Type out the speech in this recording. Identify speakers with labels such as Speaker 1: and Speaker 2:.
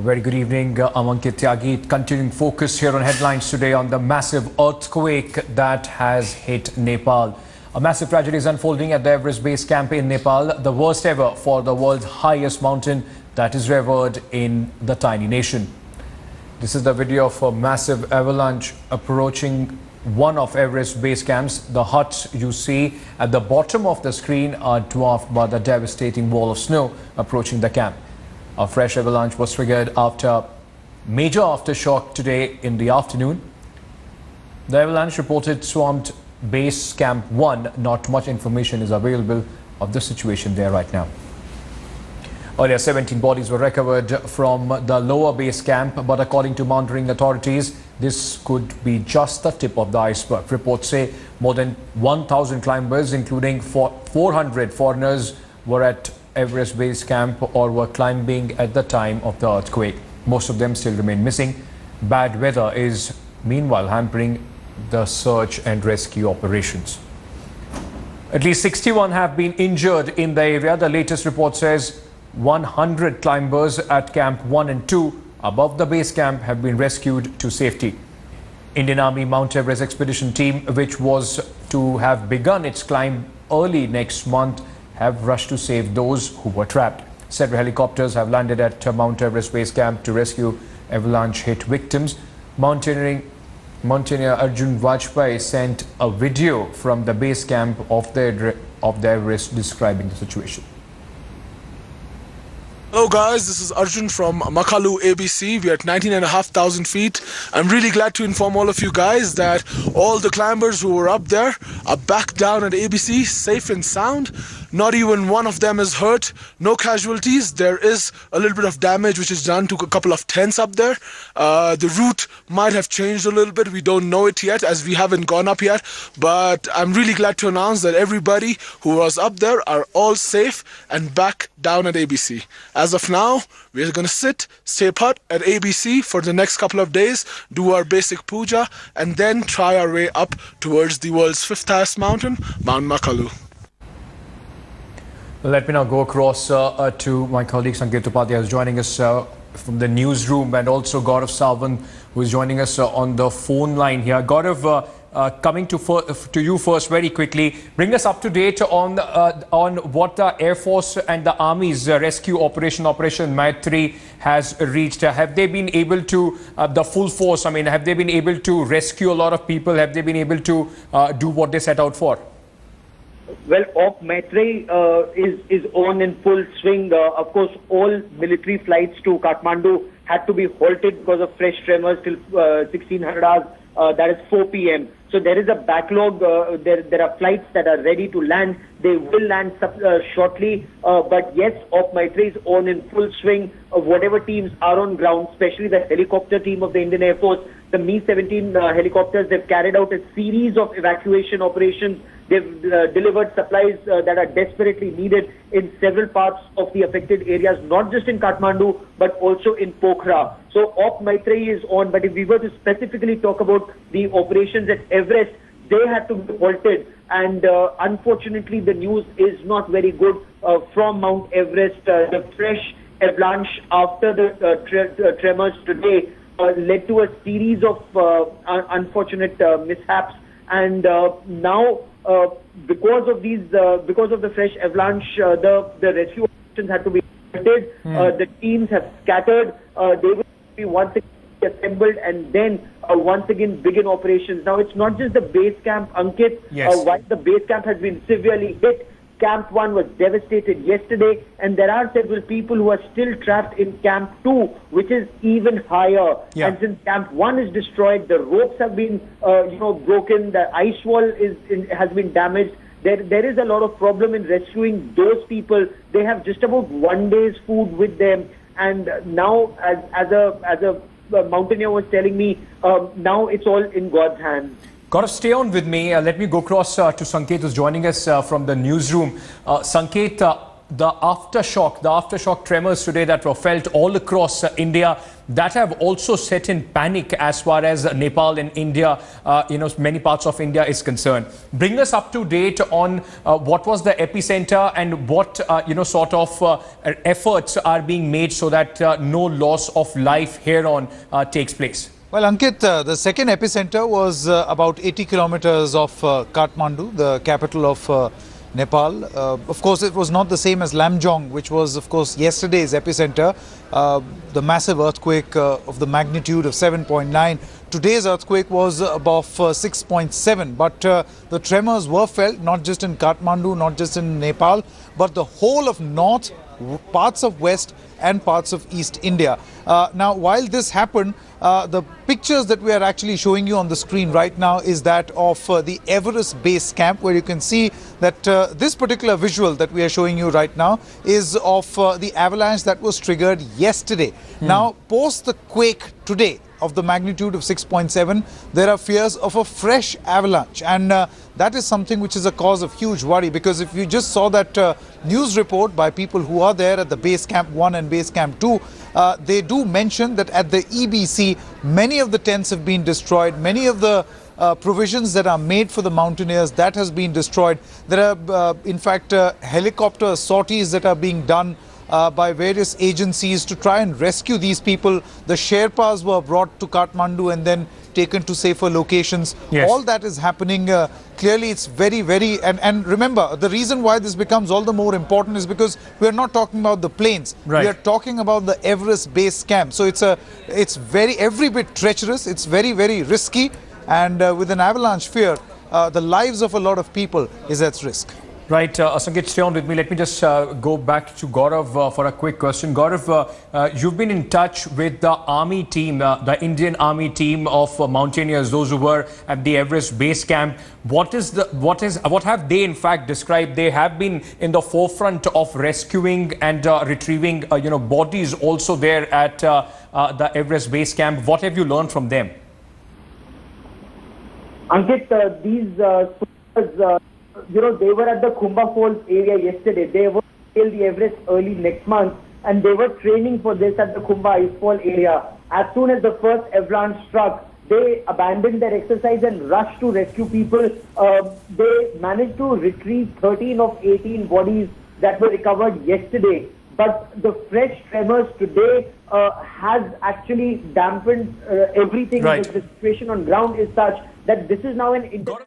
Speaker 1: Very good evening. I'm Ankit Tyagi. Continuing focus here on headlines today on the massive earthquake that has hit Nepal. A massive tragedy is unfolding at the Everest base camp in Nepal, the worst ever for the world's highest mountain that is revered in the tiny nation. This is the video of a massive avalanche approaching one of Everest base camps. The huts you see at the bottom of the screen are dwarfed by the devastating wall of snow approaching the camp. A fresh avalanche was triggered after major aftershock today in the afternoon. The avalanche reported swamped base camp 1. Not much information is available of the situation there right now. Earlier, 17 bodies were recovered from the lower base camp, but according to monitoring authorities, this could be just the tip of the iceberg. Reports say more than 1,000 climbers, including 400 foreigners, were at Everest base camp or were climbing at the time of the earthquake. Most of them still remain missing. Bad weather is meanwhile hampering the search and rescue operations. At least 61 have been injured in the area. The latest report says 100 climbers at Camp 1 and 2 above the base camp have been rescued to safety. Indian Army Mount Everest expedition team, which was to have begun its climb early next month, have rushed to save those who were trapped. Several helicopters have landed at Mount Everest base camp to rescue avalanche-hit victims. Mountaineer Arjun Vajpayee sent a video from the base camp of the Everest describing the situation.
Speaker 2: Hello guys, this is Arjun from Makalu ABC. We are at 19,500 feet. I'm really glad to inform all of you guys that all the climbers who were up there are back down at ABC, safe and sound. Not even one of them is hurt, no casualties. There is a little bit of damage which is done to a couple of tents up there. The route might have changed a little bit. We don't know it yet as we haven't gone up yet. But I'm really glad to announce that everybody who was up there are all safe and back down at ABC. As of now, we are going to stay put at ABC for the next couple of days, do our basic puja, and then try our way up towards the world's 5th highest mountain, Mount Makalu.
Speaker 1: Let me now go across to my colleague Sanket Upadhyay, who's joining us from the newsroom, and also Gaurav Salvan, who is joining us on the phone line here. Gaurav, coming to you first very quickly, bring us up to date on what the Air Force and the Army's rescue Operation Maitri has reached. Have they been able to, the full force, I mean, have they been able to rescue a lot of people? Have they been able to do what they set out for?
Speaker 3: Well, Op Maitri is on in full swing. Of course, all military flights to Kathmandu had to be halted because of fresh tremors till 1600 hours. That is 4 p.m. So there is a backlog. There are flights that are ready to land. They will land shortly. But yes, Op Maitri is on in full swing. Whatever teams are on ground, especially the helicopter team of the Indian Air Force, the Mi-17 helicopters, they've carried out a series of evacuation operations. They've delivered supplies that are desperately needed in several parts of the affected areas, not just in Kathmandu, but also in Pokhara. So Op Maitri is on, but if we were to specifically talk about the operations at Everest, they had to be halted. And unfortunately, the news is not very good from Mount Everest. The fresh avalanche after the tremors today led to a series of unfortunate mishaps. And now, because of the fresh avalanche, the rescue operations had to be halted. The teams have scattered. They will be once again assembled and then once again begin operations. Now, it's not just the base camp, Ankit.
Speaker 1: Yes.
Speaker 3: While the base camp has been severely hit, Camp 1 was devastated yesterday, and there are several people who are still trapped in Camp 2, which is even higher.
Speaker 1: Yeah.
Speaker 3: And since Camp 1 is destroyed, the ropes have been, broken, the ice wall has been damaged. There is a lot of problem in rescuing those people. They have just about 1 day's food with them, and now, as a mountaineer was telling me, now it's all in God's hands.
Speaker 1: Gaurav, stay on with me. Let me go across to Sanket, who's joining us from the newsroom. Sanket, the aftershock tremors today that were felt all across India, that have also set in panic as far as Nepal and India, many parts of India is concerned. Bring us up to date on what was the epicenter and what, sort of efforts are being made so that no loss of life here on takes place.
Speaker 4: Well, Ankit, the second epicenter was about 80 kilometers off Kathmandu, the capital of Nepal. Of course, it was not the same as Lamjong, which was, of course, yesterday's epicenter. The massive earthquake of the magnitude of 7.9. Today's earthquake was above 6.7. But the tremors were felt not just in Kathmandu, not just in Nepal, but the whole of north, parts of west and parts of East India. Now, while this happened, the pictures that we are actually showing you on the screen right now is that of the Everest base camp, where you can see that this particular visual that we are showing you right now is of the avalanche that was triggered yesterday. Now, post the quake today of the magnitude of 6.7, there are fears of a fresh avalanche, and that is something which is a cause of huge worry, because if you just saw that news report by people who are there at the base camp 1 and base camp 2, they do mention that at the EBC many of the tents have been destroyed, many of the provisions that are made for the mountaineers, that has been destroyed. There are in fact helicopter sorties that are being done by various agencies to try and rescue these people. The Sherpas were brought to Kathmandu and then taken to safer locations.
Speaker 1: Yes.
Speaker 4: All that is happening. Clearly, it's very, and remember, the reason why this becomes all the more important is because we are not talking about the planes.
Speaker 1: Right.
Speaker 4: We are talking about the Everest base camp. So it's every bit treacherous. It's very, very risky. And with an avalanche fear, the lives of a lot of people is at risk.
Speaker 1: Right, Sanket, stay on with me. Let me just go back to Gaurav for a quick question. Gaurav, you've been in touch with the army team, the Indian army team of mountaineers, those who were at the Everest base camp. What have they in fact described? They have been in the forefront of rescuing and retrieving, bodies also there at the Everest base camp. What have you learned from them?
Speaker 3: Ankit, these soldiers, they were at the Khumba Falls area yesterday. They were scale the Everest early next month, and they were training for this at the Khumba Ice Fall area. As soon as the first avalanche struck, they abandoned their exercise and rushed to rescue people. They managed to retrieve 13 of 18 bodies that were recovered yesterday. But the fresh tremors today has actually dampened everything.
Speaker 1: Right.
Speaker 3: The situation on ground is such that this is now an